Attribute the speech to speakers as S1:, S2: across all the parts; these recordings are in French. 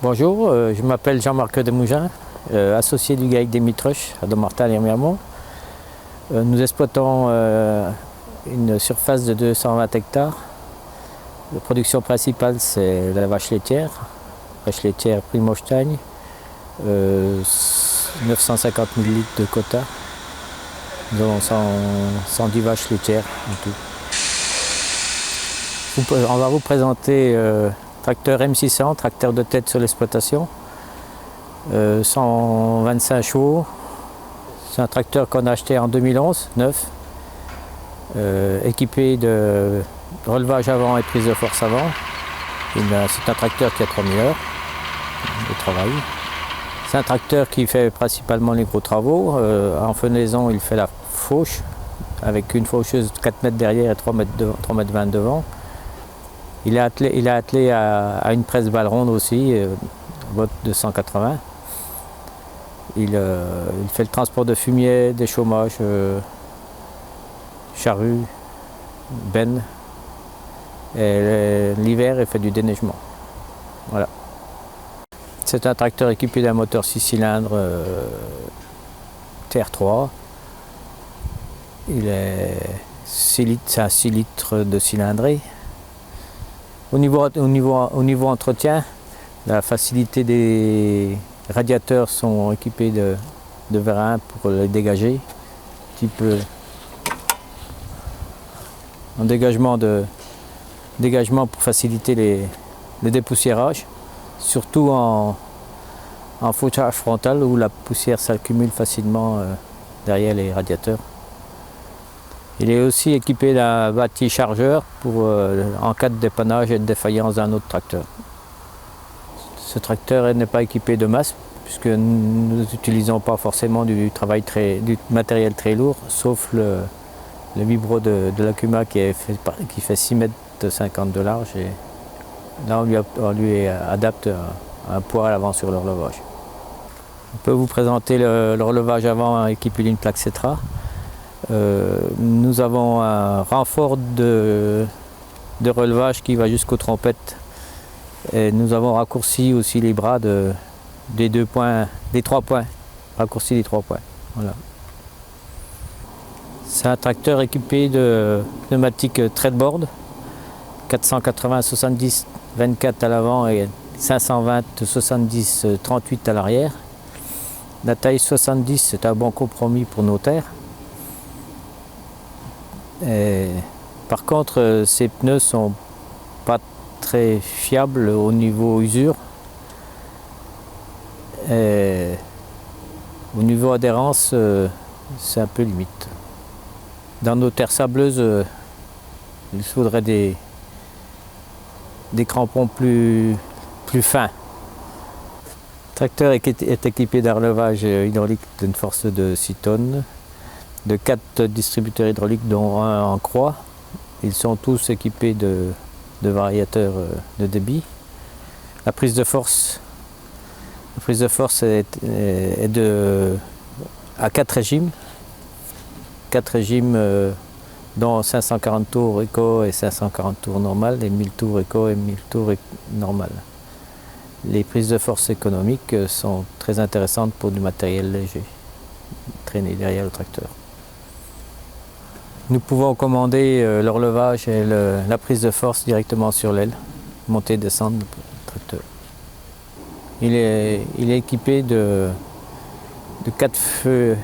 S1: Bonjour, je m'appelle Jean-Marc Demougin, associé du GAEC des Mitruches à Dommartin-Lirmiamont. Nous exploitons une surface de 220 hectares. La production principale, c'est la vache laitière Primo Holstein, 950 000 litres de quota. Nous avons 110 vaches laitières en tout. On va vous présenter tracteur M600, tracteur de tête sur l'exploitation, 125 chevaux. C'est un tracteur qu'on a acheté en 2011, neuf, équipé de relevage avant et prise de force avant. C'est un tracteur qui a 3000 heures de travail. C'est un tracteur qui fait principalement les gros travaux. En fenaison, il fait la fauche avec une faucheuse de 4 mètres derrière et 3 mètres 20 devant. Il est attelé à une presse balle ronde aussi, botte de 180. Il fait le transport de fumier, des chômages, charrues, bennes. Et l'hiver, il fait du déneigement. Voilà. C'est un tracteur équipé d'un moteur 6 cylindres TR3. C'est un 6 litres de cylindrée. Au niveau entretien, la facilité des radiateurs sont équipés de vérins pour les dégager. Type un dégagement pour faciliter le dépoussiérage, surtout en fauchage frontal où la poussière s'accumule facilement derrière les radiateurs. Il est aussi équipé d'un bâti chargeur en cas de dépannage et de défaillance d'un autre tracteur. Ce tracteur n'est pas équipé de masse puisque nous n'utilisons pas forcément du matériel très lourd, sauf le vibro de l'Akuma qui fait 6 mètres de 50 de large. Et là, on lui adapte un poids à l'avant sur le relevage. On peut vous présenter le relevage avant équipé d'une plaque Cetra. Nous avons un renfort de relevage qui va jusqu'aux trompettes. Et nous avons raccourci aussi les bras des 3 points. Raccourci les 3 points. Voilà. C'est un tracteur équipé de pneumatiques Treadboard, 480 70 24 à l'avant et 520 70 38 à l'arrière. La taille 70, c'est un bon compromis pour nos terres. Par contre, ces pneus sont pas très fiables au niveau usure. Et au niveau adhérence, c'est un peu limite. Dans nos terres sableuses, il faudrait des crampons plus fins. Le tracteur est équipé d'un relevage hydraulique d'une force de 6 tonnes, de 4 distributeurs hydrauliques dont un en croix. Ils sont tous équipés de variateurs de débit. La prise de force est à 4 régimes. 4 régimes dont 540 tours éco et 540 tours normal, et 1000 tours éco et 1000 tours normal. Les prises de force économiques sont très intéressantes pour du matériel léger, traîné derrière le tracteur. Nous pouvons commander le relevage et la prise de force directement sur l'aile, monter et descendre le tracteur. Il est équipé de 4 feux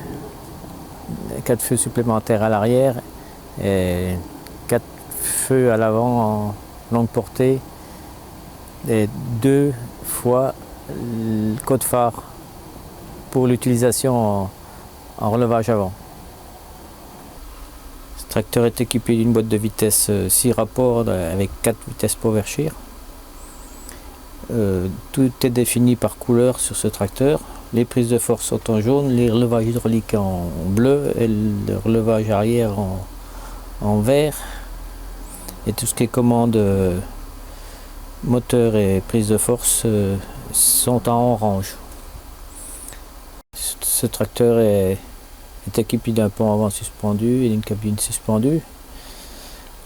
S1: supplémentaires à l'arrière et 4 feux à l'avant en longue portée et 2 fois le code phare pour l'utilisation en relevage avant. Ce tracteur est équipé d'une boîte de vitesse 6 rapports avec 4 vitesses PowerShear. Tout est défini par couleur sur ce tracteur. Les prises de force sont en jaune, les relevages hydrauliques en bleu et le relevage arrière en vert. Et tout ce qui est commande moteur et prise de force sont en orange. Ce tracteur est équipé d'un pont avant suspendu et d'une cabine suspendue.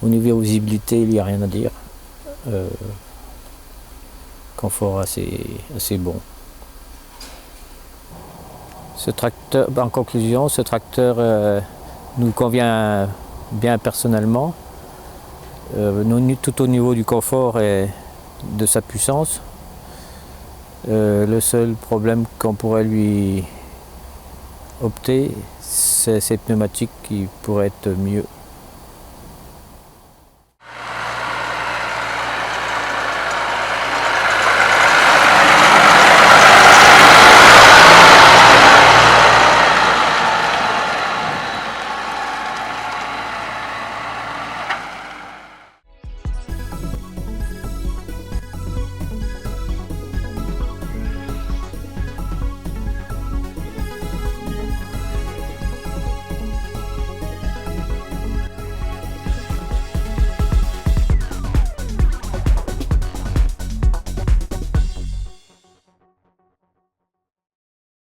S1: Au niveau visibilité, il n'y a rien à dire. confort assez bon. Ce tracteur, en conclusion, ce tracteur nous convient bien personnellement, tout au niveau du confort et de sa puissance. Le seul problème qu'on pourrait lui opter, c'est ses pneumatiques qui pourraient être mieux